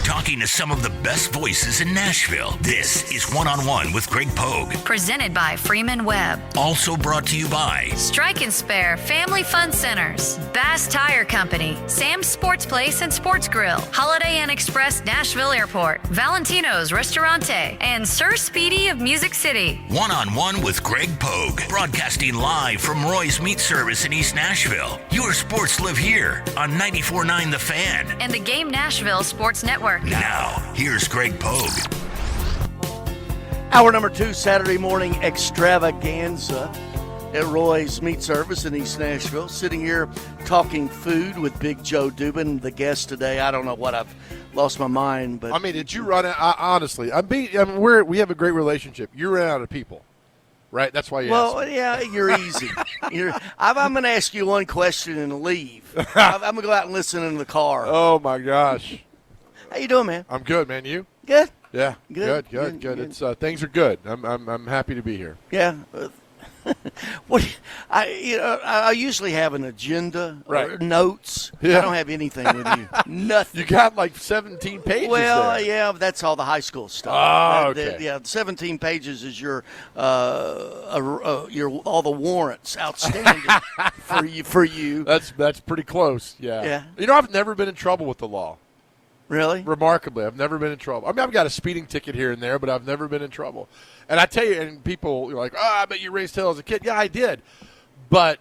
talking to some of the best voices in Nashville. This is One-on-One with Greg Pogue. Presented by Freeman Webb. Also brought to you by Strike and Spare Family Fun Centers, Bass Tire Company, Sam's Sports Place and Sports Grill, Holiday Inn Express Nashville Airport, Valentino's Ristorante, and Sir Speedy of Music City. One-on-One with Greg Pogue, broadcasting live from Roy's Meat Service in East Nashville. Your sports live here on 94.9 The Fan And the Game Nashville Sports Network. Now, here's Greg Pogue. Hour number 2, Saturday morning extravaganza at Roy's Meat Service in East Nashville. Sitting here talking food with Big Joe Dubin, the guest today. I don't know what, I've lost my mind. But I mean, did you run out? Honestly, we have a great relationship. You ran out of people, right? That's why you asked me. Yeah, you're easy. I'm going to ask you one question and leave. I'm going to go out and listen in the car. Oh, my gosh. How you doing, man? I'm good, man. You? Good? Yeah, good. It's things are good. I'm happy to be here. Yeah. I usually have an agenda or notes. Yeah. I don't have anything with you. Nothing. You got like 17 pages Well, there. yeah, that's all the high school stuff. Oh, okay. 17 pages is your all the warrants outstanding for you. That's pretty close. Yeah. Yeah. You know, I've never been in trouble with the law. Really? Remarkably, I've never been in trouble. I mean, I've got a speeding ticket here and there, but I've never been in trouble. And I tell you, and people are like, I bet you raised hell as a kid. Yeah, I did. But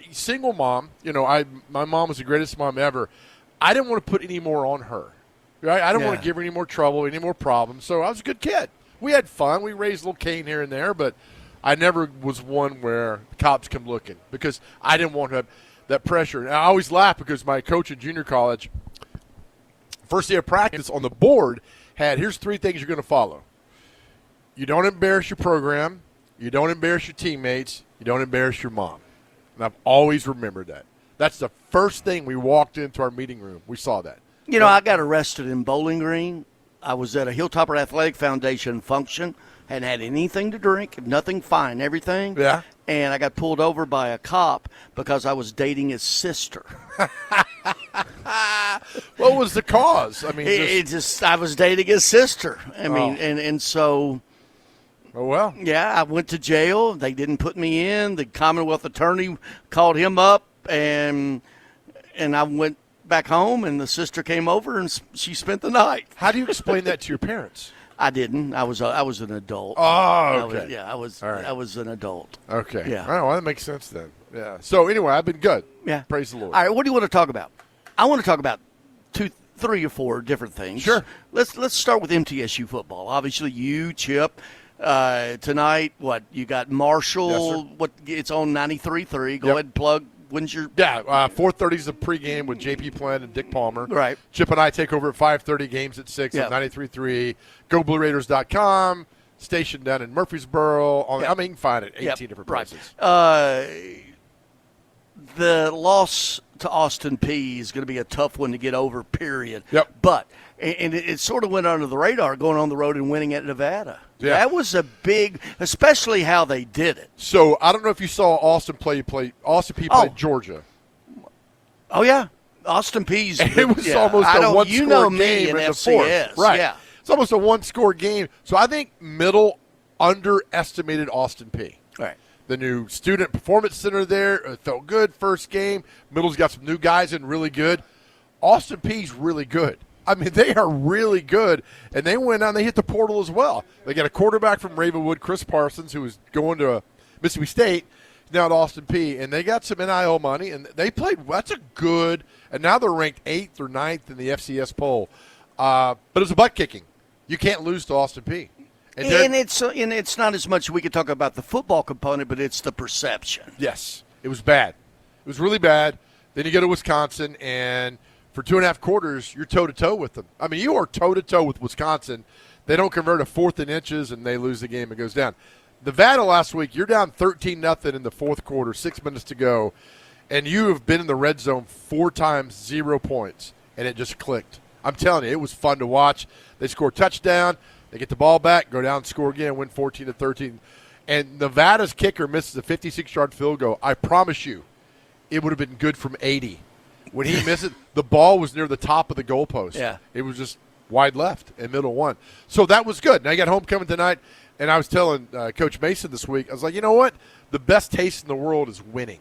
single mom, my mom was the greatest mom ever. I didn't want to put any more on her. Right? I didn't want to give her any more trouble, any more problems. So I was a good kid. We had fun. We raised little Cain here and there, but I never was one where the cops come looking because I didn't want to have that pressure. And I always laugh because my coach in junior college, first day of practice on the board had, here's 3 things you're going to follow. You don't embarrass your program. You don't embarrass your teammates. You don't embarrass your mom. And I've always remembered that. That's the first thing we walked into our meeting room. We saw that. I got arrested in Bowling Green. I was at a Hilltopper Athletic Foundation function. Hadn't had anything to drink, nothing fine, everything. Yeah. And I got pulled over by a cop because I was dating his sister. What was the cause? I mean, I was dating his sister. I mean, and so. Oh, well. Yeah, I went to jail. They didn't put me in. The Commonwealth attorney called him up, and I went back home, and the sister came over, and she spent the night. How do you explain that to your parents? I didn't. I was an adult. Oh, okay. I was an adult. Okay. Yeah. Oh, well, that makes sense then. Yeah. So, anyway, I've been good. Yeah. Praise the Lord. All right, what do you want to talk about? I want to talk about 2, 3 or 4 different things. Sure. Let's start with MTSU football. Obviously, you, Chip, tonight, you got Marshall. Yes, It's on 93.3. Go ahead and plug. When's your 4:30 is the pregame with JP Plant and Dick Palmer. Right. Chip and I take over at 5:30, games at 6 Yeah. on 93.3. GoBlueRaiders.com. Station down in Murfreesboro. I mean, you can find it 18 different places. The loss to Austin Peay is going to be a tough one to get over, period. Yep. But it sort of went under the radar going on the road and winning at Nevada. Yeah. That was a big, especially how they did it. So, I don't know if you saw Austin Peay play Georgia. Oh, yeah. Austin Peay's. It was almost a one-score game in the fourth. Right. Yeah. It's almost a one-score game. So I think Middle underestimated Austin Peay. Right. The new Student Performance Center there felt good first game. Middle's got some new guys in really good. Austin Peay's really good. I mean, they are really good, and they went out and they hit the portal as well. They got a quarterback from Ravenwood, Chris Parsons, who was going to Mississippi State, now at Austin Peay, and they got some NIL money, and they played. That's a good, and now they're ranked 8th or 9th in the FCS poll. But it was a butt kicking. You can't lose to Austin Peay. And it's not as much we could talk about the football component, but it's the perception. Yes, it was bad. It was really bad. Then you go to Wisconsin, and for 2.5 quarters, you're toe-to-toe with them. I mean, you are toe-to-toe with Wisconsin. They don't convert a 4th and inches, and they lose the game. It goes down. Nevada last week, you're down 13-0 in the 4th quarter, 6 minutes to go, and you have been in the red zone 4 times, 0 points, and it just clicked. I'm telling you, it was fun to watch. They score a touchdown. They get the ball back, go down, score again, win 14-13. And Nevada's kicker misses a 56-yard field goal. I promise you, it would have been good from 80. When he missed it, the ball was near the top of the goalpost. Yeah. It was just wide left and middle one. So that was good. Now you got homecoming tonight, and I was telling Coach Mason this week, I was like, you know what? The best taste in the world is winning.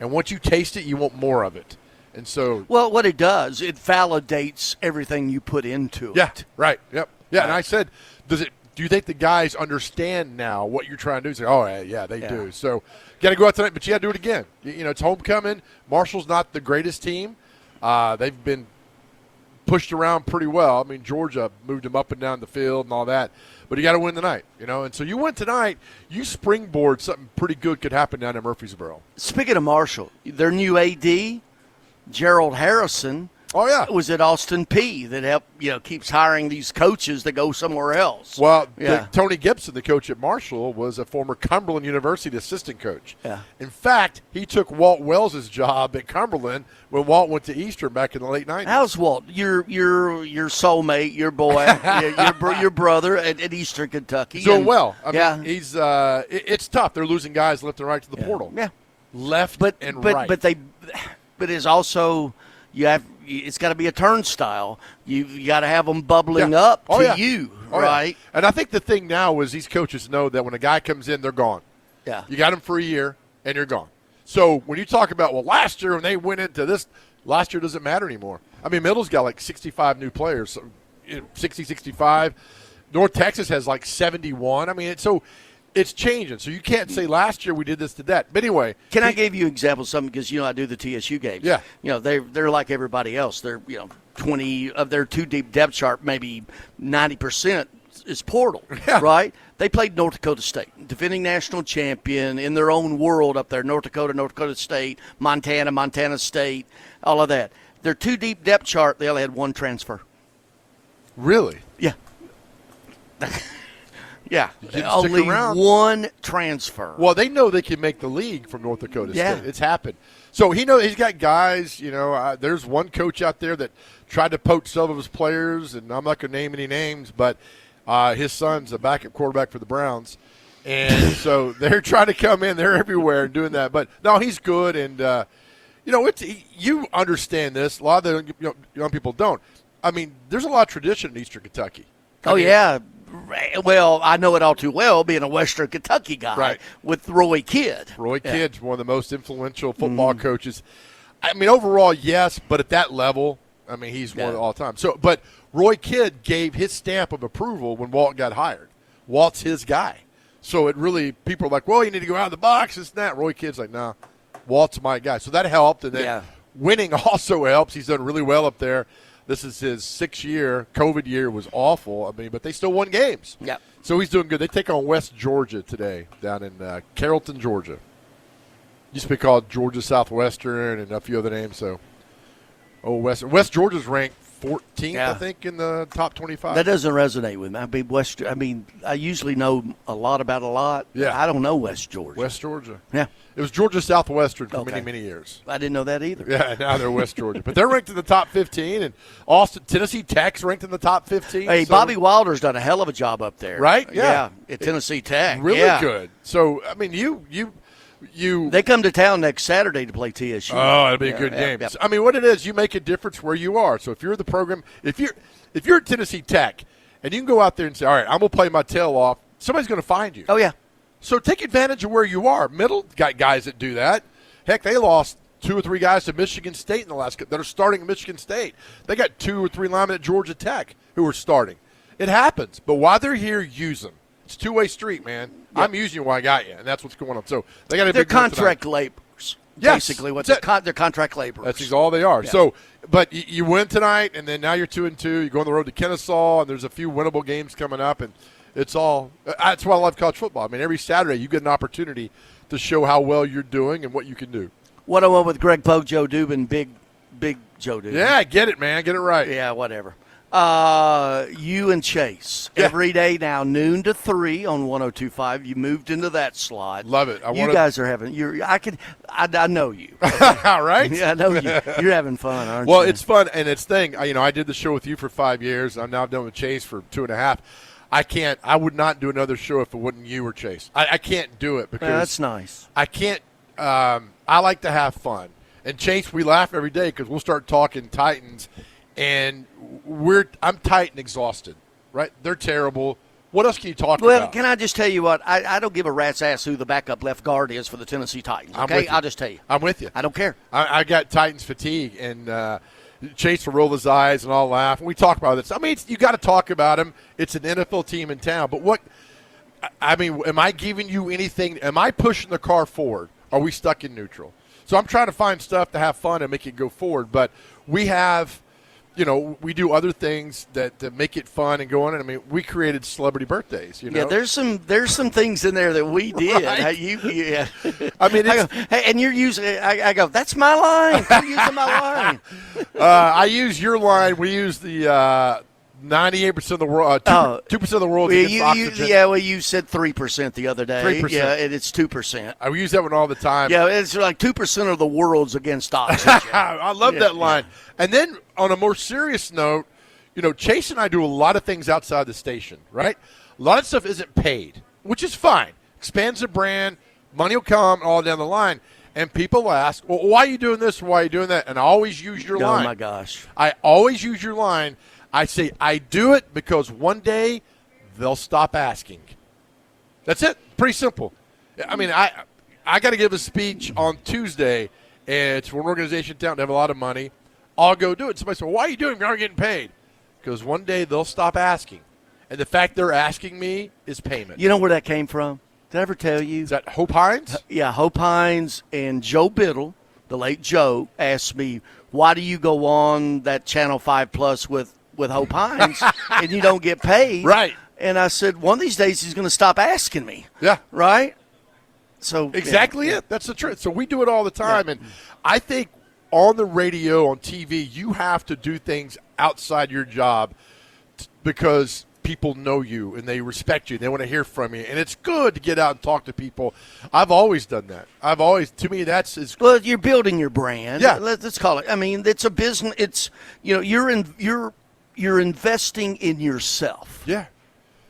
And once you taste it, you want more of it. And so, well, what it does, it validates everything you put into it. Yeah, right. Yep. Yeah, and I said, do you think the guys understand now what you're trying to do? He's like, oh, yeah, they do. So, got to go out tonight, but you got to do it again. You know, it's homecoming. Marshall's not the greatest team. They've been pushed around pretty well. I mean, Georgia moved them up and down the field and all that. But you got to win tonight, you know. And so you win tonight, you springboard something pretty good could happen down in Murfreesboro. Speaking of Marshall, their new AD, Gerald Harrison, was at Austin P that keeps hiring these coaches that go somewhere else. Well, Tony Gibson, the coach at Marshall, was a former Cumberland University assistant coach. Yeah. In fact, he took Walt Wells' job at Cumberland when Walt went to Eastern back in the late 90s. How's Walt? Your soulmate, your boy, your brother at Eastern Kentucky. Doing well. I mean, he's it's tough. They're losing guys left and right to the portal. Yeah. Left and right. But it's also it's got to be a turnstile. You got to have them bubbling up to you, right? Yeah. And I think the thing now is these coaches know that when a guy comes in, they're gone. Yeah. You got him for a year, and you're gone. So when you talk about, well, last year when they went into this, last year doesn't matter anymore. I mean, Middle's got like 65 new players, 60, 65. North Texas has like 71. I mean, it's changing. So you can't say last year we did this to that. But anyway. Can I give you an example of something? Because, I do the TSU games. Yeah. They're like everybody else. They're, 20 of their two-deep depth chart, maybe 90% is portal, right? They played North Dakota State, defending national champion in their own world up there, North Dakota State, Montana State, all of that. Their two-deep depth chart, they only had one transfer. Really? Yeah. Yeah, only one transfer. Well, they know they can make the league from North Dakota State. It's happened. So he's got guys, there's one coach out there that tried to poach some of his players, and I'm not going to name any names, but his son's a backup quarterback for the Browns. And so they're trying to come in. They're everywhere and doing that. But, no, he's good. And, you understand this. A lot of the young people don't. I mean, there's a lot of tradition in Eastern Kentucky. Yeah. Well, I know it all too well, being a Western Kentucky guy with Roy Kidd. Roy Kidd's one of the most influential football coaches. I mean, overall, yes, but at that level, I mean, he's one of all time. So, but Roy Kidd gave his stamp of approval when Walt got hired. Walt's his guy. So it really, people are like, well, you need to go out of the box, this and that. Roy Kidd's like, no, Walt's my guy. So that helped, and then winning also helps. He's done really well up there. This is his 6th year. COVID year was awful. I mean, but they still won games. Yeah. So he's doing good. They take on West Georgia today down in Carrollton, Georgia. Used to be called Georgia Southwestern and a few other names. So, West Georgia's ranked 14th, I think, in the top 25. That doesn't resonate with me. I usually know a lot about a lot. Yeah. I don't know West Georgia. West Georgia. Yeah. It was Georgia Southwestern for many, many years. I didn't know that either. Yeah, now they're West Georgia. But they're ranked in the top 15, and Tennessee Tech's ranked in the top 15. Hey, Bobby Wilder's done a hell of a job up there. Right? Yeah. At Tennessee Tech. Really good. So, I mean, you they come to town next Saturday to play TSU. Oh, it'll be a good game. I mean, what it is, you make a difference where you are. So if you're the program, if you're at Tennessee Tech, and you can go out there and say, all right, I'm going to play my tail off, somebody's going to find you. Oh, yeah. So take advantage of where you are. Middle got guys that do that. Heck, they lost 2 or 3 guys to Michigan State in the last that are starting at Michigan State. They got 2 or 3 linemen at Georgia Tech who are starting. It happens. But while they're here, use them. It's a two-way street, man. Yep. I'm using you while I got you, and that's what's going on. So they got they're contract laborers. Yes. Basically, they're contract laborers. That's all they are. Yeah. So, but you win tonight, and then now you're 2-2. You go on the road to Kennesaw, and there's a few winnable games coming up, and it's all. That's why I love college football. I mean, every Saturday you get an opportunity to show how well you're doing and what you can do. 101 with Greg Pogue, Joe Dubin, big Joe Dubin. Yeah, get it, man. Get it right. Yeah, whatever. You and Chase every day now, noon to 3 on 102.5. You moved into that slot. Love it. You guys are having. I know you. All right. Yeah, I know you. You're having fun, aren't you? Well, it's fun, and it's thing. I did the show with you for 5 years. I'm now done with Chase for 2.5. I would not do another show if it wasn't you or Chase. I can't do it because that's nice. I can't. I like to have fun. And Chase, we laugh every day because we'll start talking Titans, and I'm tight and exhausted, right? They're terrible. What else can you talk about? Well, can I just tell you what? I don't give a rat's ass who the backup left guard is for the Tennessee Titans, okay? I'll just tell you. I'm with you. I don't care. I got Titans fatigue, and Chase will roll his eyes, and I'll laugh. And we talk about this. I mean, you got to talk about them. It's an NFL team in town. But am I giving you anything? Am I pushing the car forward? Are we stuck in neutral? So I'm trying to find stuff to have fun and make it go forward. But we have – we do other things that make it fun and go on. I mean, we created celebrity birthdays. Yeah, there's some things in there that we did. Right. Yeah. I mean, I go, hey, and you're using. I go, that's my line. You're using my line. I use your line. We use the 98% of the world, 2% of the world gets oxygen. You said 3% the other day. 3%. Yeah, and it's 2%. I use that one all the time. Yeah, it's like 2% of the world's against oxygen. I love that line. Yeah. And then on a more serious note, Chase and I do a lot of things outside the station, right? A lot of stuff isn't paid, which is fine. Expands the brand, money will come all down the line. And people ask, well, why are you doing this? Why are you doing that? And I always use your line. Oh, my gosh. I always use your line. I say, I do it because one day they'll stop asking. That's it. Pretty simple. I mean, I got to give a speech on Tuesday. And it's for an organization in town to have a lot of money. I'll go do it. Somebody says, well, why are you doing it? You're not getting paid. Because one day they'll stop asking. And the fact they're asking me is payment. You know where that came from? Did I ever tell you? Is that Hope Hines? Yeah, Hope Hines and Joe Biddle, the late Joe, asked me, why do you go on that Channel 5 Plus with Hope Hines and you don't get paid? Right. And I said, one of these days he's going to stop asking me. Yeah. Right? So exactly it. That's the truth. So we do it all the time. Yeah. And I think on the radio, on TV, you have to do things outside your job because people know you and they respect you. They want to hear from you. And it's good to get out and talk to people. I've always done that. To me, that's well, you're building your brand. Yeah. Let's call it. I mean, it's a business. It's, you're investing in yourself. Yeah.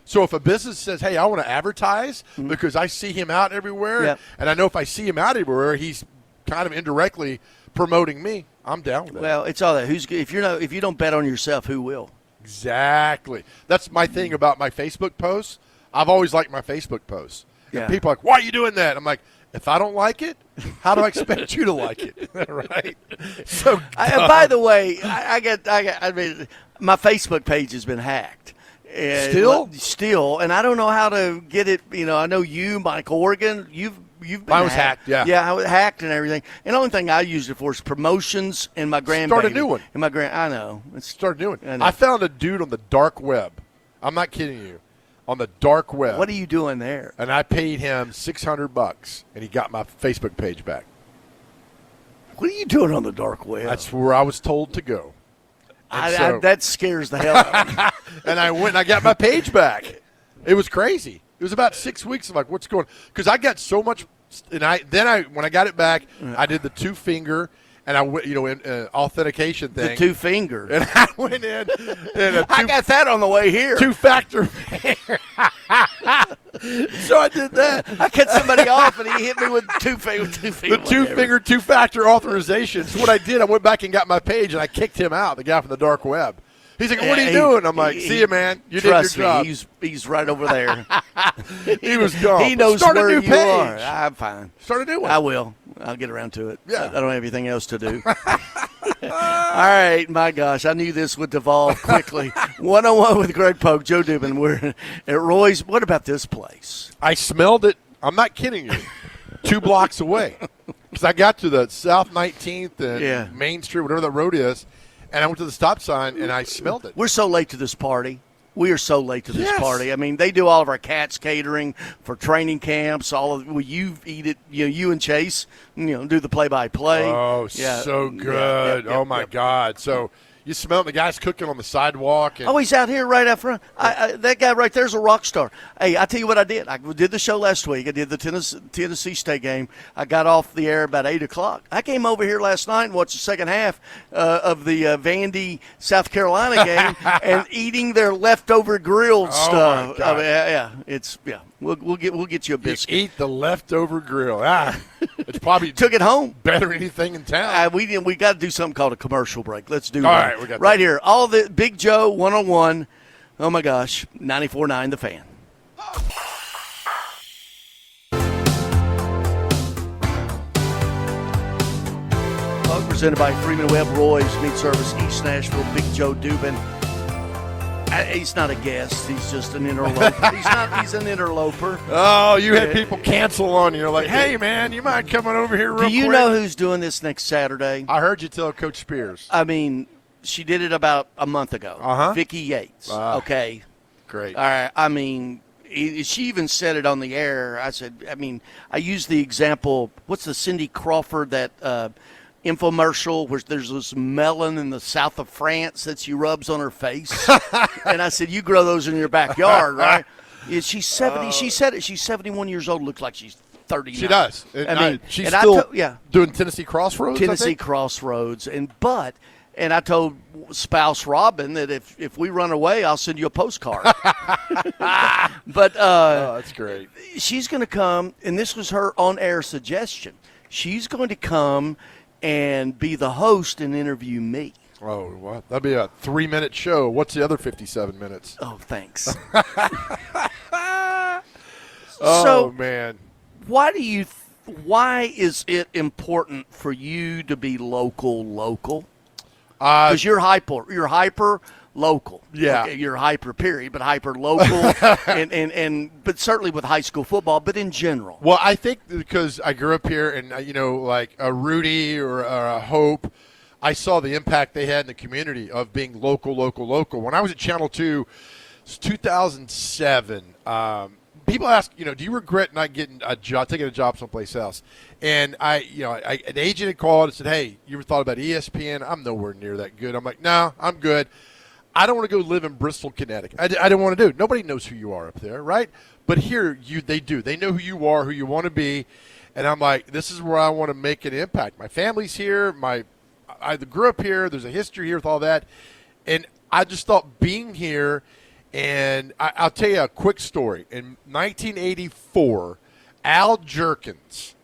So if a business says, hey, I want to advertise because I see him out everywhere, and I know if I see him out everywhere, he's kind of indirectly promoting me, I'm down with that. Well, it's all that. If you don't bet on yourself, who will? Exactly. That's my thing about my Facebook posts. I've always liked my Facebook posts. Yeah. And people are like, why are you doing that? I'm like, if I don't like it, how do I expect you to like it? Right? So, by the way, I mean, my Facebook page has been hacked. Still, and I don't know how to get it. I know you, Mike Organ, you've been Mine was hacked, yeah. Yeah, I was hacked and everything. And the only thing I used it for is promotions and my grandbaby. Start a new one. And I know. Start a new one. I found a dude on the dark web. I'm not kidding you. On the dark web. What are you doing there? And I paid him $600, and he got my Facebook page back. What are you doing on the dark web? That's where I was told to go. That scares the hell out of me. And I went and I got my page back. It was crazy. It was about 6 weeks of like, what's going on? Because I got so much. And when I got it back, I did the 2-finger. And I went, authentication thing. The 2-finger. And I went in. And I got that on the way here. 2-factor. So I did that. I cut somebody off, and he hit me with 2-finger. The 2-finger, 2-factor authorization. So what I did, I went back and got my page, and I kicked him out, the guy from the dark web. He's like, what are you doing? I'm like, see you, man. You did your job. He's right over there. He was gone. He knows Start where a new you page. are. I'm fine. Start a new one. I will. I'll get around to it. Yeah. I don't have anything else to do. All right. My gosh, I knew this would devolve quickly. 101 with Greg Pogue, Joe Dubin. We're at Roy's. What about this place? I smelled it. I'm not kidding you. 2 blocks away. Because I got to the South 19th and Main Street, whatever that road is, and I went to the stop sign, and I smelled it. We're so late to this party. We are so late to this party. I mean, they do all of our Cats catering for training camps. You eat it. You and Chase, do the play-by-play. Oh, so good. Oh my God. So you smell the guy's cooking on the sidewalk. And he's out here right out front. That guy right there's a rock star. Hey, I tell you what I did. I did the show last week. I did the Tennessee State game. I got off the air about 8 o'clock. I came over here last night and watched the second half of the Vandy, South Carolina game and eating their leftover grilled stuff. My God. I mean, We'll get you a biscuit. You eat the leftover grill. It's probably took it home. better than anything in town. We got to do something called a commercial break. Let's do All that. right, we got right that. here. All the Big Joe 101. Oh my gosh, 94.9 The Fan. Presented by Freeman Webb Roy's Meat Service, East Nashville. Big Joe Dubin. He's not a guest. He's just an interloper. He's an interloper. Oh, you had people cancel on you. Like, hey, man, you mind coming over here real quick? Do you know who's doing this next Saturday? I heard you tell Coach Spears. I mean, she did it about a month ago. Uh-huh. Vicky Yates. Okay. Great. All right. I mean, she even said it on the air. I said, I used the example. What's the Cindy Crawford that infomercial where there's this melon in the south of France that she rubs on her face? And I said, you grow those in your backyard, right? She's 70. She said it. She's 71 years old. Looks like she's 39. She does. She's and still doing Tennessee Crossroads. Tennessee Crossroads. And I told spouse Robin that if we run away, I'll send you a postcard. But that's great. She's going to come, and this was her on-air suggestion. She's going to come and be the host and interview me. Oh, what? That'd be a 3-minute show. What's the other 57 minutes? Oh, thanks. Oh, man. Why is it important for you to be local? Because you're hyper local. Yeah. Okay, you're hyper period, but hyper local, and but certainly with high school football, but in general. Well, I think because I grew up here, and like a Rudy or a Hope, I saw the impact they had in the community of being local. When I was at Channel 2, it's 2007. People ask, do you regret not getting a job, taking a job someplace else? And an agent had called and said, hey, you ever thought about ESPN? I'm nowhere near that good. I'm like, no, I'm good. I don't want to go live in Bristol, Connecticut. I don't want to do it. Nobody knows who you are up there, right? But here, they do. They know who you are, who you want to be. And I'm like, this is where I want to make an impact. My family's here. I grew up here. There's a history here with all that. And I just thought being here, and I'll tell you a quick story. In 1984, Al Jerkins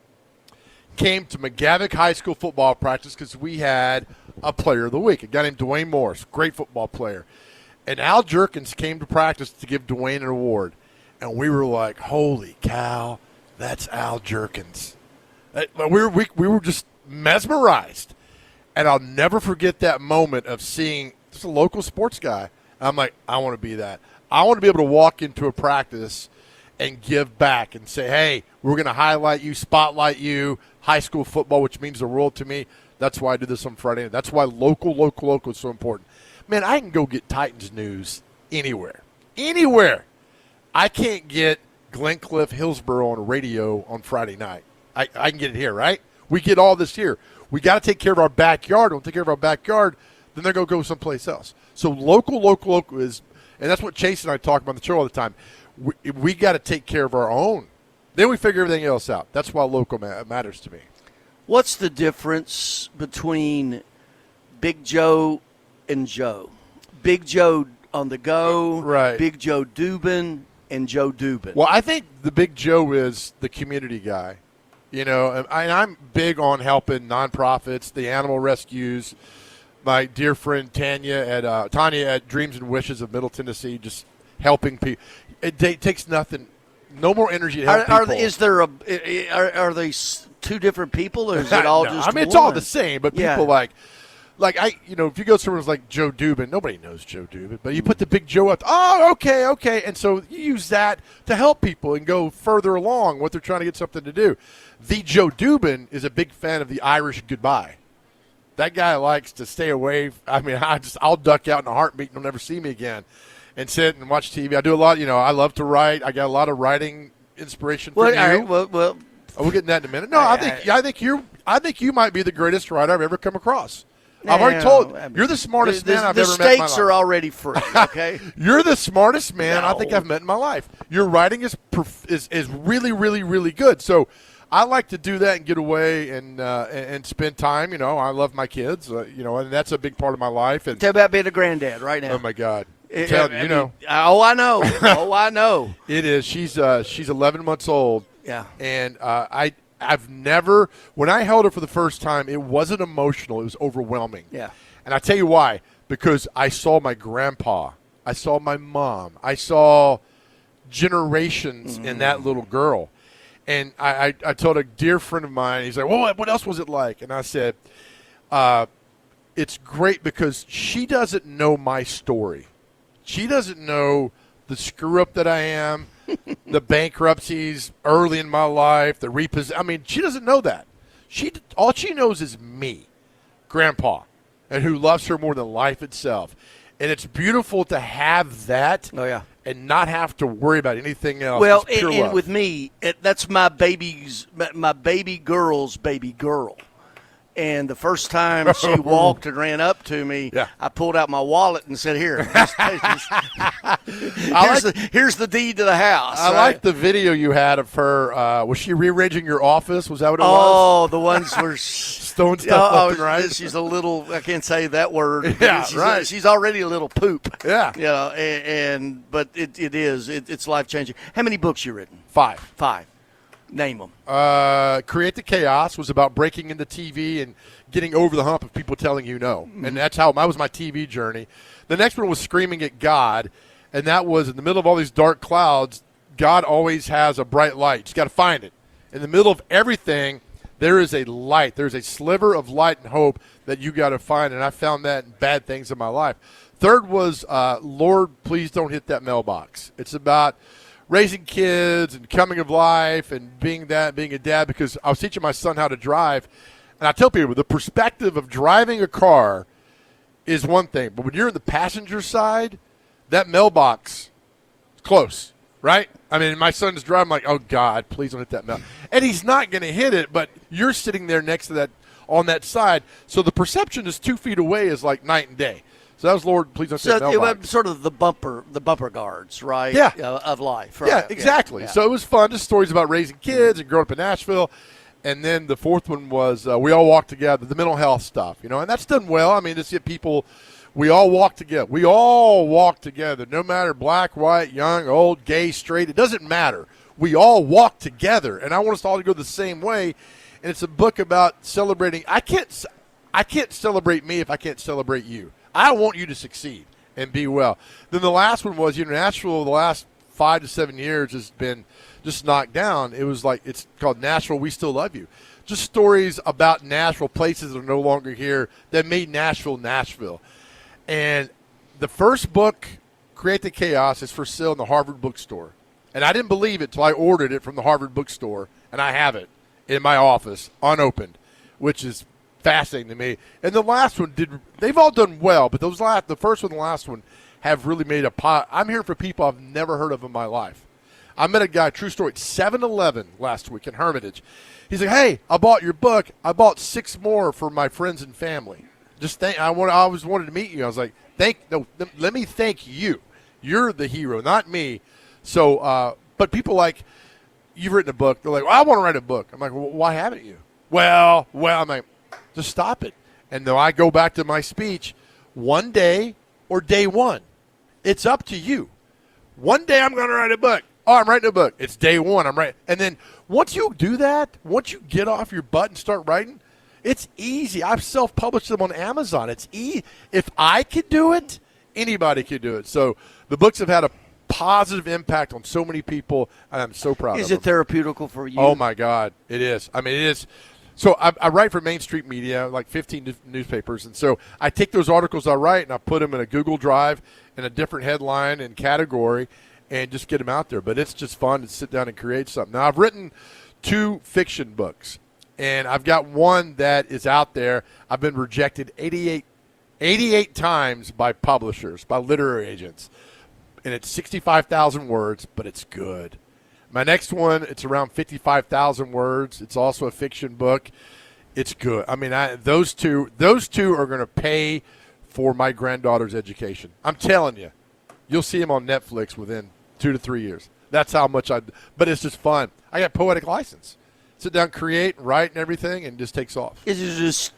came to McGavick High School football practice because we had a player of the week, a guy named Dwayne Morris, great football player. And Al Jerkins came to practice to give Dwayne an award. And we were like, holy cow, that's Al Jerkins. We were just mesmerized. And I'll never forget that moment of seeing just a local sports guy. I'm like, I want to be that. I want to be able to walk into a practice and give back and say, hey, we're going to highlight you, spotlight you, high school football, which means the world to me. That's why I do this on Friday. That's why local is so important. Man, I can go get Titans news anywhere. I can't get Glencliff, Hillsborough on radio on Friday night. I can get it here, right? We get all this here. We got to take care of our backyard. Don't take care of our backyard, then they're going to go someplace else. So local is, and that's what Chase and I talk about on the show all the time. We got to take care of our own. Then we figure everything else out. That's why local matters to me. What's the difference between Big Joe and Joe? Big Joe on the go, right? Big Joe Dubin and Joe Dubin. Well, I think the Big Joe is the community guy. And I'm big on helping nonprofits, the animal rescues. My dear friend Tanya at Dreams and Wishes of Middle Tennessee, just helping people. It takes nothing, no more energy to help people. Are they two different people, or is it all just? I mean, it's one? all the same, but people like if you go somewhere like Joe Dubin, nobody knows Joe Dubin, but you put the Big Joe up. Oh, okay, and so you use that to help people and go further along what they're trying to get something to do. The Joe Dubin is a big fan of the Irish goodbye. That guy likes to stay away. I mean, I'll duck out in a heartbeat and you'll never see me again, and sit and watch TV. I do a lot. I love to write. I got a lot of writing inspiration from you. All right, well, we'll get in that in a minute. No, I think you might be the greatest writer I've ever come across. I've already told you're the smartest man I've ever met in my life. The stakes are already free, okay? You're the smartest man No. I think I've met in my life. Your writing is really, really, really good. So I like to do that and get away and spend time. I love my kids, and that's a big part of my life. And Tell about being a granddad right now. oh, my God. Oh, I know. It is. She's 11 months old. Yeah. And I've never, when I held her for the first time, it wasn't emotional. It was overwhelming. Yeah. And I tell you why. Because I saw my grandpa. I saw my mom. I saw generations in that little girl. And I told a dear friend of mine, he's like, well, what else was it like? And I said, it's great because she doesn't know my story. She doesn't know the screw-up that I am, the bankruptcies early in my life, the I mean, she doesn't know that. All she knows is me, Grandpa, and who loves her more than life itself. And it's beautiful to have that. Oh, yeah. And not have to worry about anything else. Well, pure and love. with me, that's my baby girl's baby girl. And the first time she walked and ran up to me, I pulled out my wallet and said, "Here, here's the deed to the house." I like the video you had of her. Was she rearranging your office? Was that what it was? Oh, the ones were stone stuff left and right. She's a little. I can't say that word. Yeah, right. She's already a little poop. Yeah. You know, but it's life changing. How many books you written? 5. 5. Name them. Create the Chaos was about breaking into TV and getting over the hump of people telling you no. And that was my TV journey. The next one was Screaming at God, and that was in the middle of all these dark clouds, God always has a bright light. You just got to find it. In the middle of everything, there is a light. There's a sliver of light and hope that you got to find, and I found that in bad things in my life. Third was Lord, Please Don't Hit That Mailbox. It's about raising kids and coming of life and being a dad, because I was teaching my son how to drive. And I tell people the perspective of driving a car is one thing, but when you're in the passenger side, that mailbox is close, right? I mean, my son's driving, I'm like, oh, God, please don't hit that mailbox. And he's not going to hit it, but you're sitting there next to that on that side. So the perception is 2 feet away is like night and day. So that was Lord, Please Don't Hit That Mailbox. It was sort of the bumper guards, right? Yeah. Of life. Right? Yeah, exactly. Yeah. So it was fun. Just stories about raising kids and growing up in Nashville. And then the fourth one was We All Walk Together, the mental health stuff, and that's done well. I mean, to see people, we all walk together. We all walk together, no matter black, white, young, old, gay, straight. It doesn't matter. We all walk together, and I want us all to go the same way. And it's a book about celebrating. I can't celebrate me if I can't celebrate you. I want you to succeed and be well. Then the last one was, Nashville, the last 5 to 7 years has been just knocked down. It was like, it's called Nashville, We Still Love You. Just stories about Nashville, places that are no longer here, that made Nashville, Nashville. And the first book, Create the Chaos, is for sale in the Harvard bookstore. And I didn't believe it till I ordered it from the Harvard bookstore, and I have it in my office, unopened, which is fascinating to me. And the last one they've all done well, but the first one and the last one have really made I'm here for people I've never heard of in my life. I met a guy, true story, at 7-Eleven last week in Hermitage. He's like, hey, I bought your book. I bought 6 more for my friends and family. I always wanted to meet you. I was like, let me thank you. You're the hero, not me. So, but people like, you've written a book. They're like, well, I want to write a book. I'm like, well, why haven't you? Well, I'm like, just stop it. And then I go back to my speech, one day or day one. It's up to you. One day I'm going to write a book. Oh, I'm writing a book. It's day one. I'm writing. And then once you do that, once you get off your butt and start writing, it's easy. I've self-published them on Amazon. It's easy. If I could do it, anybody could do it. So the books have had a positive impact on so many people, and I'm so proud of them. Is it therapeutical for you? Oh, my God. It is. I mean, it is. So I write for Main Street Media, like 15 newspapers, and so I take those articles I write and I put them in a Google Drive in a different headline and category and just get them out there. But it's just fun to sit down and create something. Now, I've written 2 fiction books, and I've got one that is out there. I've been rejected 88 times by publishers, by literary agents, and it's 65,000 words, but it's good. My next one, it's around 55,000 words. It's also a fiction book. It's good. I mean, those two are going to pay for my granddaughter's education. I'm telling you, you'll see them on Netflix within 2 to 3 years. That's how much but it's just fun. I got poetic license. Sit down, create, write, and everything, and it just takes off. Is it just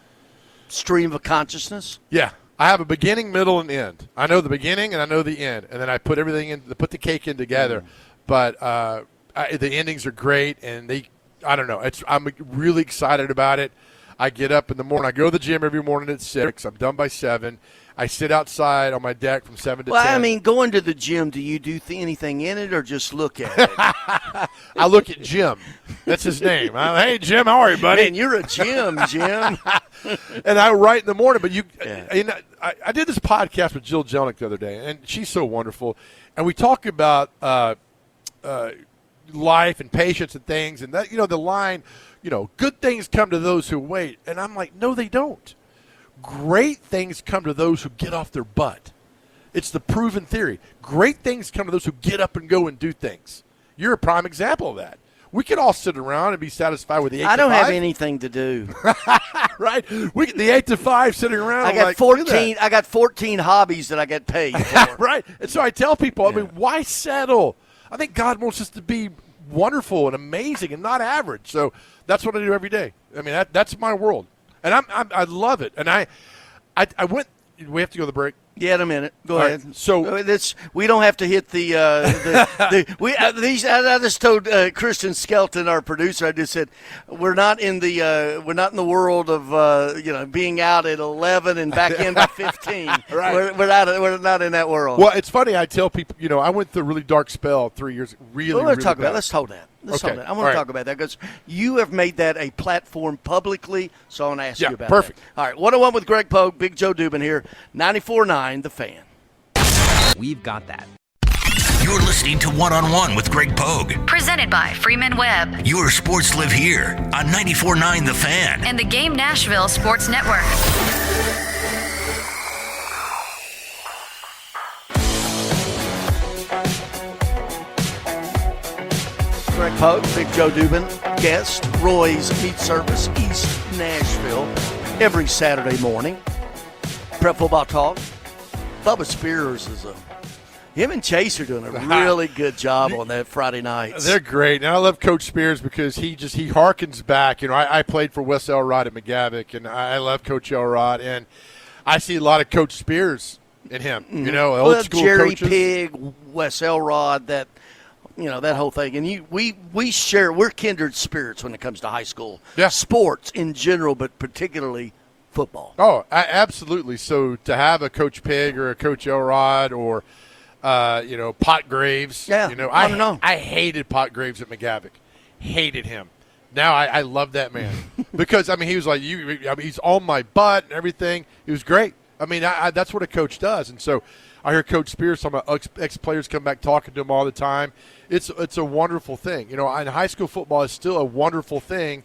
stream of consciousness? Yeah. I have a beginning, middle, and end. I know the beginning and I know the end, and then I put everything in, put the cake in together. But the endings are great, and I don't know. I'm really excited about it. I get up in the morning. I go to the gym every morning at 6. I'm done by 7. I sit outside on my deck from 7 to 10. Well, I mean, going to the gym, do you do anything in it or just look at it? I look at Jim. That's his name. Hey, Jim, how are you, buddy? Man, you're a Jim. And I write in the morning. But I did this podcast with Jill Jelnick the other day, and she's so wonderful. And we talk about life and patience and things. And, that, the line, good things come to those who wait. And I'm like, no, they don't. Great things come to those who get off their butt. It's the proven theory. Great things come to those who get up and go and do things. You're a prime example of that. We could all sit around and be satisfied with the 8 to 5. I don't have anything to do. Right? The 8 to 5 sitting around. I got 14. I got 14 hobbies that I get paid for. Right. And so I tell people, I mean, why settle? I think God wants us to be wonderful and amazing and not average. So that's what I do every day. I mean, that's my world. And I love it. And I went. We have to go to the break. Yeah, in a minute. Go ahead. Right, so we don't have to hit I just told Christian Skelton, our producer. I just said we're not in the world of being out at 11 and back in by 15. Right. We're not in that world. Well, it's funny. I tell people, I went through a really dark spell 3 years. Let's talk about. Let's hold that. I want to talk about that because you have made that a platform publicly, so I want to ask you about perfect. that. All right, 101 with Greg Pogue, Big Joe Dubin here, 94.9 The Fan. We've got that. You're listening to One-on-One with Greg Pogue. Presented by Freeman Webb Your sports live here on 94.9 The Fan. and the Game Nashville Sports Network. Greg Pogue, Big Joe Dubin, guest, Roy's Meat Service, East Nashville, every Saturday morning. Prep Football Talk. Bubba Spears him and Chase are doing a really good job on that Friday nights. They're great. And I love Coach Spears because he harkens back. I played for Wes Elrod at McGavick, and I love Coach Elrod. And I see a lot of Coach Spears in him, old school Jerry coaches. Pig, Wes Elrod, that whole thing. And we're kindred spirits when it comes to high school sports in general, but particularly football. Oh, absolutely. So to have a Coach Pig or a Coach Elrod or Pot Graves. Yeah, I don't know. I hated Pot Graves at McGavick. Hated him. Now I love that man because he was like he's on my butt and everything. He was great. That's what a coach does. And so I hear Coach Spears talking about ex-players come back talking to him all the time. It's a wonderful thing. And high school football is still a wonderful thing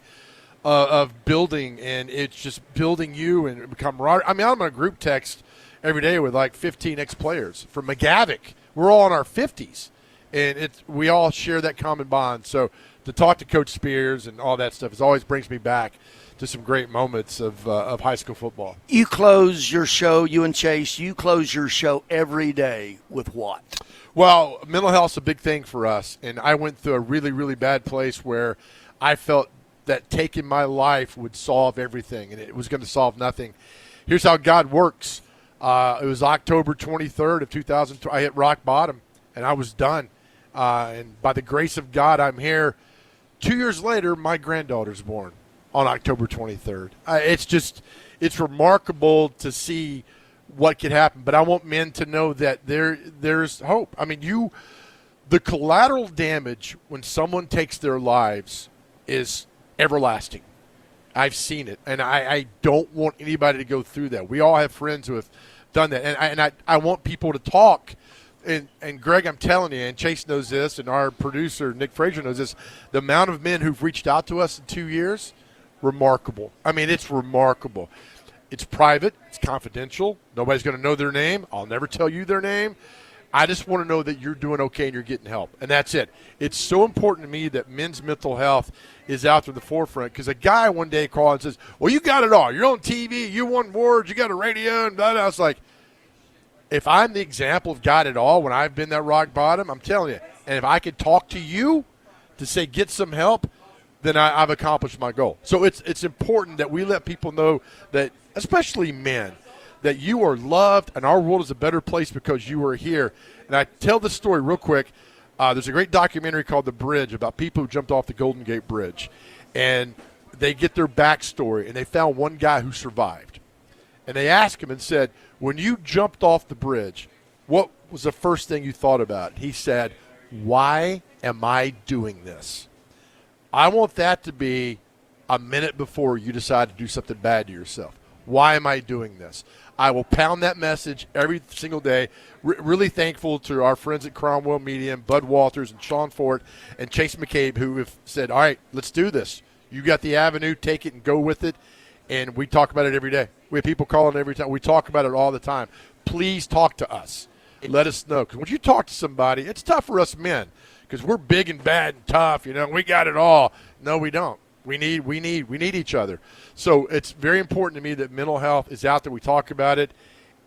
of building, and it's just building you and camaraderie. I'm on a group text every day with like 15 ex-players from McGavick. We're all in our 50s, and we all share that common bond. So to talk to Coach Spears and all that stuff always brings me back to some great moments of high school football. You close your show, you and Chase, you close your show every day with what? Well, mental health's a big thing for us, and I went through a really, really bad place where I felt that taking my life would solve everything, and it was going to solve nothing. Here's how God works. It was October 23rd of 2000. I hit rock bottom, and I was done. And by the grace of God, I'm here. 2 years later, my granddaughter's born on October 23rd. It's remarkable to see what could happen. But I want men to know that there's hope. The collateral damage when someone takes their lives is everlasting. I've seen it, and I don't want anybody to go through that. We all have friends who have done that, and I want people to talk. And Greg, I'm telling you, and Chase knows this, and our producer, Nick Frazier, knows this, the amount of men who've reached out to us in 2 years, remarkable. It's remarkable. It's private. It's confidential. Nobody's going to know their name. I'll never tell you their name. I just want to know that you're doing okay and you're getting help, and that's it. It's so important to me that men's mental health is out to the forefront because a guy one day called and says, well, you got it all. You're on TV. You won awards. You got a radio. And blah, blah. I was like, if I'm the example of got it all when I've been that rock bottom, I'm telling you, and if I could talk to you to say get some help, then I've accomplished my goal. So it's important that we let people know that, especially men, that you are loved and our world is a better place because you are here. And I tell this story real quick. There's a great documentary called The Bridge about people who jumped off the Golden Gate Bridge. And they get their backstory, and they found one guy who survived. And they asked him and said, when you jumped off the bridge, what was the first thing you thought about? He said, why am I doing this? I want that to be a minute before you decide to do something bad to yourself. Why am I doing this? I will pound that message every single day. Really thankful to our friends at Cromwell Media, and Bud Walters and Sean Ford and Chase McCabe, who have said, all right, let's do this. You got the avenue, take it and go with it. And we talk about it every day. We have people calling every time. We talk about it all the time. Please talk to us. Let us know. Because when you talk to somebody, it's tough for us men because we're big and bad and tough. We got it all. No, we don't. We need each other. So it's very important to me that mental health is out there. We talk about it,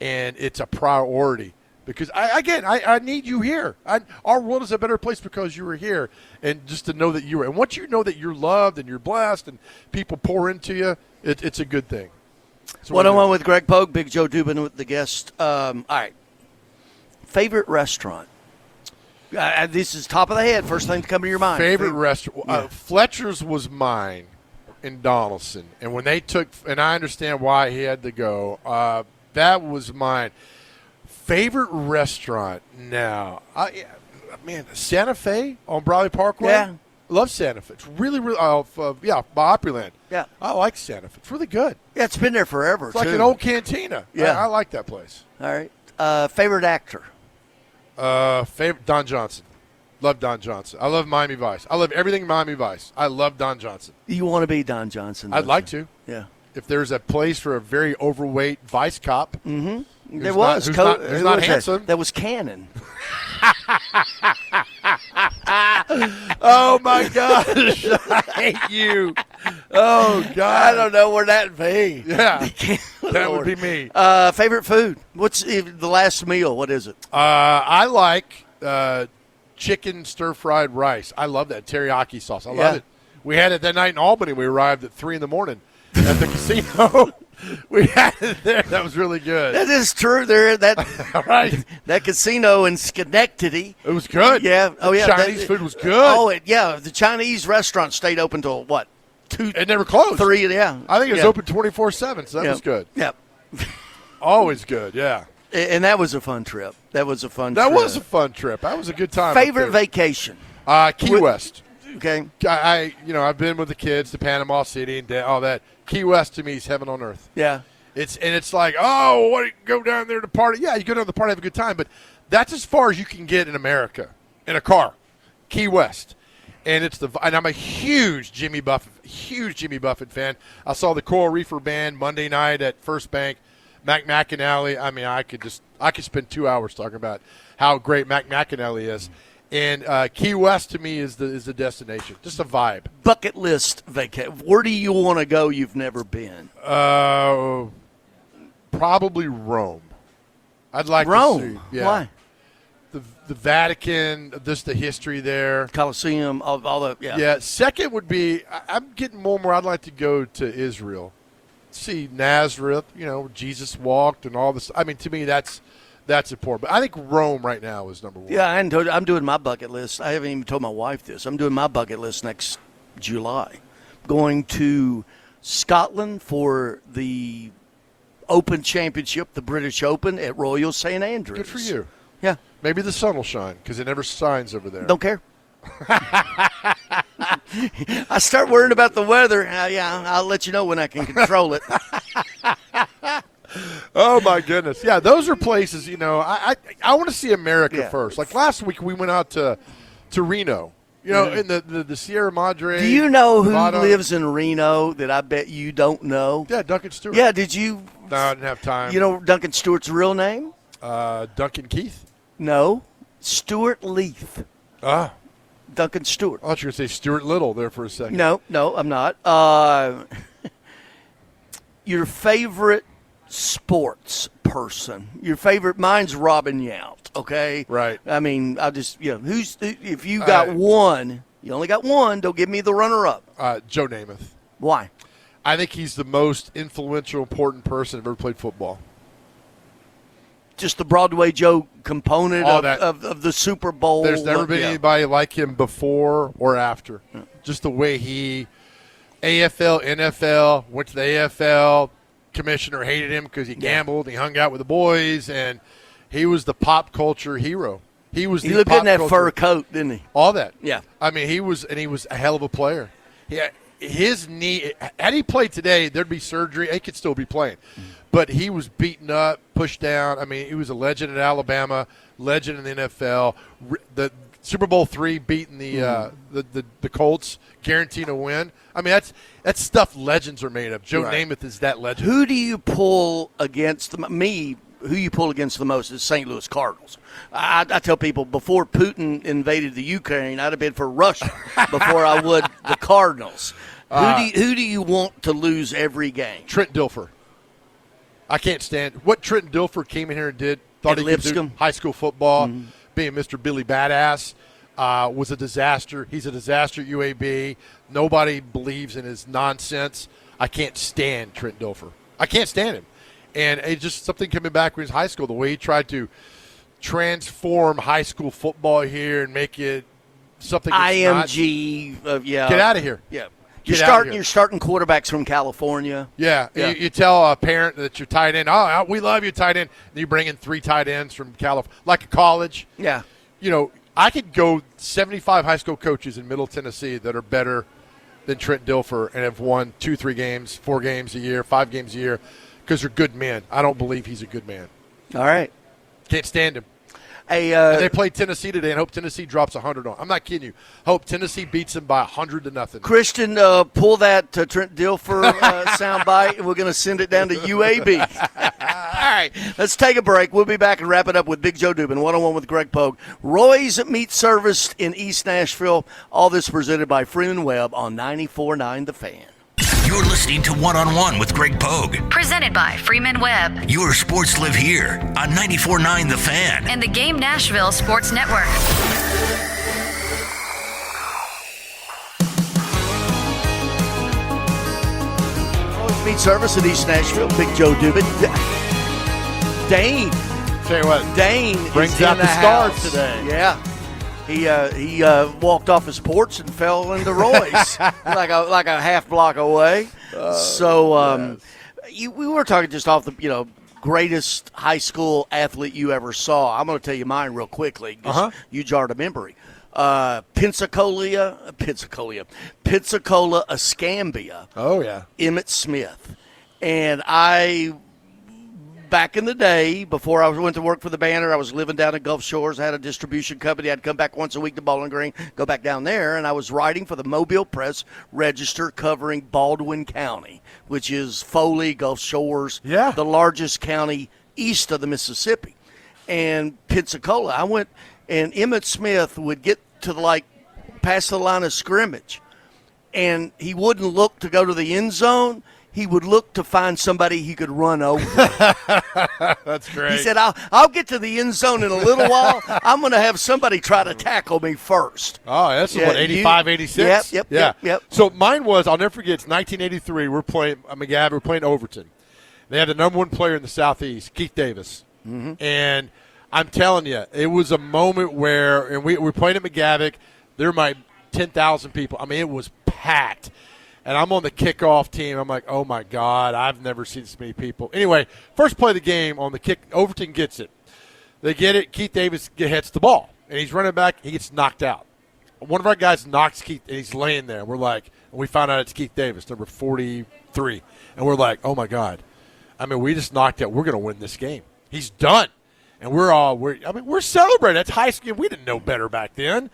and it's a priority. Because, I need you here. Our world is a better place because you were here, and just to know that you were. And once you know that you're loved and you're blessed and people pour into you, it's a good thing. One-on-one with Greg Pogue, Big Joe Dubin with the guest. All right. Favorite restaurant? This is top of the head. First thing to come to your mind. Favorite restaurant? Fletcher's was mine in Donaldson. And when they took – and I understand why he had to go. That was mine. Favorite restaurant now? Santa Fe on Bradley Parkway. Yeah. Love Santa Fe. It's really, really by Opryland. Yeah. I like Santa Fe. It's really good. Yeah, it's been there forever, It's like an old cantina. Yeah. I like that place. All right. Favorite actor? Favorite Don Johnson. Love Don Johnson. I love Miami Vice. I love everything Miami Vice. I love Don Johnson. You want to be Don Johnson? I'd like to. Yeah. If there's a place for a very overweight vice cop. Mm-hmm. There Who's was. not handsome. That was Cannon. Oh, my gosh. I hate you. Oh, God. I don't know where that'd be. Yeah. That would be me. Favorite food? What's the last meal? What is it? I like chicken stir-fried rice. I love that teriyaki sauce. I love it. We had it that night in Albany. We arrived at 3 in the morning at the casino. We had it there. That was really good. That is true. There, right. That casino in Schenectady. It was good. Yeah. Oh, yeah. Chinese food was good. Oh, the Chinese restaurant stayed open till what? 2. It never closed. 3. Yeah. I think it was open 24/7. So that was good. Yep. Always good. Yeah. And that was a fun trip. That was a fun trip. That was a fun trip. That was a good time. Favorite vacation? Key West. Okay. I've been with the kids to Panama City and all that. Key West to me is heaven on earth. Yeah. It's like, oh, go down there to party. Yeah, you go down to the party, have a good time, but that's as far as you can get in America in a car. Key West. And I'm a huge Jimmy Buffett fan. I saw the Coral Reefer Band Monday night at First Bank. Mac McAnally. I mean, I could spend 2 hours talking about how great Mac McAnally is. And Key West to me is the destination, just a vibe. Bucket list vacation. Where do you want to go? You've never been. Probably Rome. I'd like Rome. to see. Yeah. Why? The Vatican, just the history there. Colosseum, all the Yeah. Second would be I'm getting more and more. I'd like to go to Israel, see Nazareth. Jesus walked and all this. I mean, to me, that's important. But I think Rome right now is number one. Yeah, I'm doing my bucket list. I haven't even told my wife this. I'm doing my bucket list next July. Going to Scotland for the Open Championship, the British Open at Royal St. Andrews. Good for you. Yeah. Maybe the sun will shine because it never shines over there. Don't care. I start worrying about the weather. I'll let you know when I can control it. Oh, my goodness. Yeah, those are places, I want to see America first. Like last week we went out to Reno, in the Sierra Madre. Do you know who lives in Reno that I bet you don't know? Yeah, Duncan Stewart. Yeah, did you? No, I didn't have time. You know Duncan Stewart's real name? Duncan Keith? No, Stuart Leith. Ah. Duncan Stewart. I thought you were going to say Stuart Little there for a second. No, I'm not. Your favorite sports person. Mine's Robin Yount, okay? Right. I mean, I'll just, if you got one, you only got one, don't give me the runner-up. Joe Namath. Why? I think he's the most influential, important person who ever played football. just the Broadway Joe component All of the Super Bowl. There's never been yeah. anybody like him before or after. Yeah. Just the way he AFL, NFL, went to the AFL. Commissioner hated him because he gambled. He hung out with the boys, and he was the pop culture hero. He was. He the looked good in that culture, fur coat, didn't he? All that. Yeah. I mean, he was a hell of a player. Yeah. His knee, had he played today, there'd be surgery. He could still be playing. But he was beaten up, pushed down. I mean, he was a legend at Alabama, legend in the NFL. The Super Bowl III beating the Colts, guaranteeing a win. I mean, that's stuff legends are made of. Joe Namath is that legend. Who do you pull against who you pull against the most is St. Louis Cardinals. I tell people before Putin invaded the Ukraine, I'd have been for Russia before I would the Cardinals. Who do you want to lose every game? Trent Dilfer. I can't stand what Trent Dilfer came in here and did. Thought At he could do Lipscomb. high school football, being Mr. Billy Badass. Was a disaster. He's a disaster at UAB. Nobody believes in his nonsense. I can't stand Trent Dilfer. I can't stand him. And it's just something coming back when he was high school, the way he tried to transform high school football here and make it something it's IMG, yeah. Get out of here. Yeah. Get out of here. You're starting quarterbacks from California. Yeah. You tell a parent that you're tight end, oh, we love you, tight end. And you bring in 3 tight ends from California, like a college. Yeah. You know, I could go 75 high school coaches in Middle Tennessee that are better than Trent Dilfer and have won 2, 3 games, 4 games a year, 5 games a year because they're good men. I don't believe he's a good man. All right. Can't stand him. Hey, and they played Tennessee today and hope Tennessee drops 100 on. I'm not kidding you. Hope Tennessee beats them by 100-0. Christian, pull that Trent Dilfer soundbite, and we're going to send it down to UAB. All right, let's take a break. We'll be back and wrap it up with Big Joe Dubin, one-on-one with Greg Pogue. Roy's Meat Service in East Nashville. All this presented by Freeman Webb on 94.9 The Fan. You're listening to One-on-One with Greg Pogue. Presented by Freeman Webb Your sports live here on 94.9 The Fan. and the Game Nashville Sports Network. Roy's Meat Service in East Nashville. Big Joe Dubin. Dane. Tell you what, Dane brings is out in the stars house today. Yeah. He walked off his porch and fell into Roy's like a half block away. We were talking just off the greatest high school athlete you ever saw. I'm going to tell you mine real quickly. You jarred a memory. Pensacola, Escambia. Oh, yeah. Emmitt Smith. And back in the day, before I went to work for the Banner, I was living down in Gulf Shores. I had a distribution company. I'd come back once a week to Bowling Green, go back down there, and I was writing for the Mobile Press Register covering Baldwin County, which is Foley, Gulf Shores, the largest county east of the Mississippi. And Pensacola, I went, and Emmitt Smith would get to past the line of scrimmage, and he wouldn't look to go to the end zone. He would look to find somebody he could run over. That's great. He said, I'll get to the end zone in a little while. I'm going to have somebody try to tackle me first. Oh, that's 85, 86? Yep. So mine was, I'll never forget, it's 1983. We're playing McGavick. We're playing Overton. They had the number 1 player in the Southeast, Keith Davis. Mm-hmm. And I'm telling you, it was a moment where, and we were playing at McGavick. There might 10,000 people. I mean, it was packed. And I'm on the kickoff team. I'm like, oh, my God, I've never seen this many people. Anyway, first play of the game on the kick, Overton gets it. They get it. Keith Davis hits the ball. And he's running back. He gets knocked out. One of our guys knocks Keith, and he's laying there. We're like, and we found out it's Keith Davis, number 43. And we're like, oh, my God. I mean, we just knocked out. We're going to win this game. He's done. And we're celebrating. That's high school. We didn't know better back then.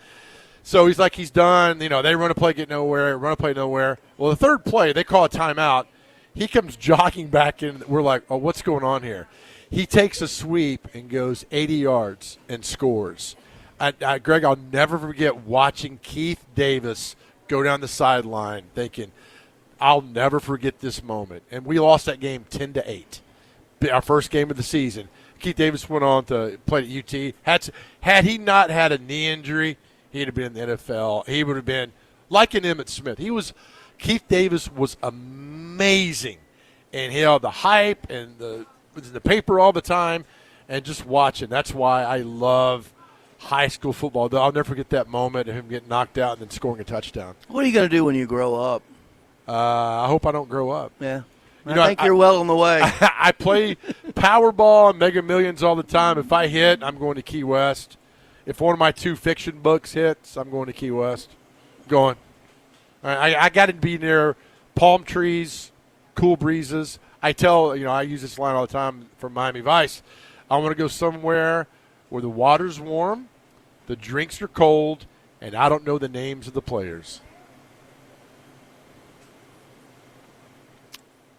So he's like, he's done. They run a play, get nowhere, run a play, nowhere. Well, the third play, they call a timeout. He comes jogging back in. We're like, oh, what's going on here? He takes a sweep and goes 80 yards and scores. Greg, I'll never forget watching Keith Davis go down the sideline thinking, I'll never forget this moment. And we lost that game 10-8, our first game of the season. Keith Davis went on to play at UT. Had he not had a knee injury, he'd have been in the NFL. He would have been like an Emmitt Smith. Keith Davis was amazing, and he had the hype and was in the paper all the time. and just watching. That's why I love high school football. I'll never forget that moment of him getting knocked out and then scoring a touchdown. What are you going to do when you grow up? I hope I don't grow up. Yeah. You know, I think you're well on the way. I play Powerball and Mega Millions all the time. If I hit, I'm going to Key West. If one of my 2 fiction books hits, I'm going to Key West. Going. I got to be near palm trees, cool breezes. I use this line all the time from Miami Vice. I want to go somewhere where the water's warm, the drinks are cold, and I don't know the names of the players.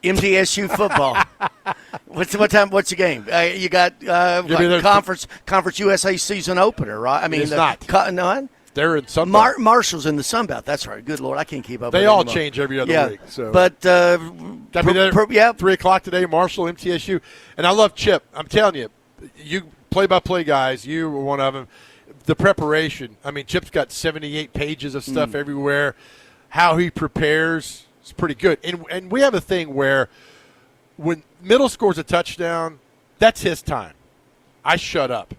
MTSU football. What time? What's the game? You got Conference USA season opener, right? I mean, it's not. No, they're in Sunbelt. Marshall's in the Sunbelt. That's right. Good Lord, I can't keep up. They with all anymore. change every other week. So, but yeah, 3:00 today, Marshall, MTSU, and I love Chip. I'm telling you, you play-by-play guys. You were one of them. The preparation. I mean, Chip's got 78 pages of stuff everywhere. How he prepares. It's pretty good. And we have a thing where when Middle scores a touchdown, that's his time. I shut up.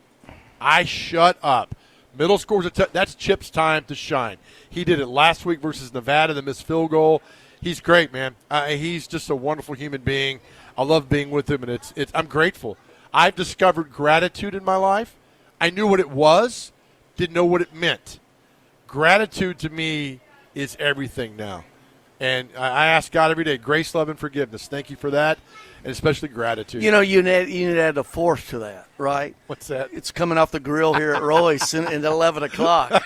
Middle scores that's Chip's time to shine. He did it last week versus Nevada, the missed field goal. He's great, man. He's just a wonderful human being. I love being with him, and I'm grateful. I've discovered gratitude in my life. I knew what it was, didn't know what it meant. Gratitude to me is everything now. And I ask God every day, grace, love, and forgiveness. Thank you for that, and especially gratitude. You need to add a fourth to that, right? What's that? It's coming off the grill here at Royce at 11 o'clock.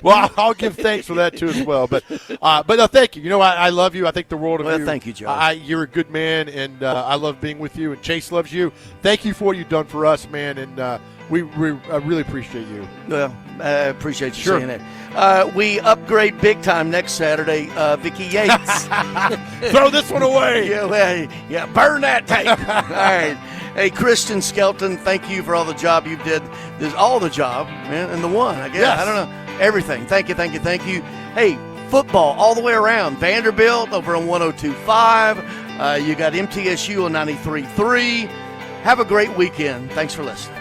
Well, I'll give thanks for that, too, as well. But no, thank you. You know, I love you. I think the world of you. Well, thank you, Joe. You're a good man, and I love being with you. And Chase loves you. Thank you for what you've done for us, man, and we really appreciate you. Well, I appreciate you saying that. We upgrade big time next Saturday. Vicky Yates. Throw this one away. Yeah, burn that tape. All right. Hey, Christian Skelton, thank you for all the job you did. There's all the job, man, and the one, I guess. Yes. I don't know. Everything. Thank you. Hey, football all the way around. Vanderbilt over on 102.5. You got MTSU on 93.3. Have a great weekend. Thanks for listening.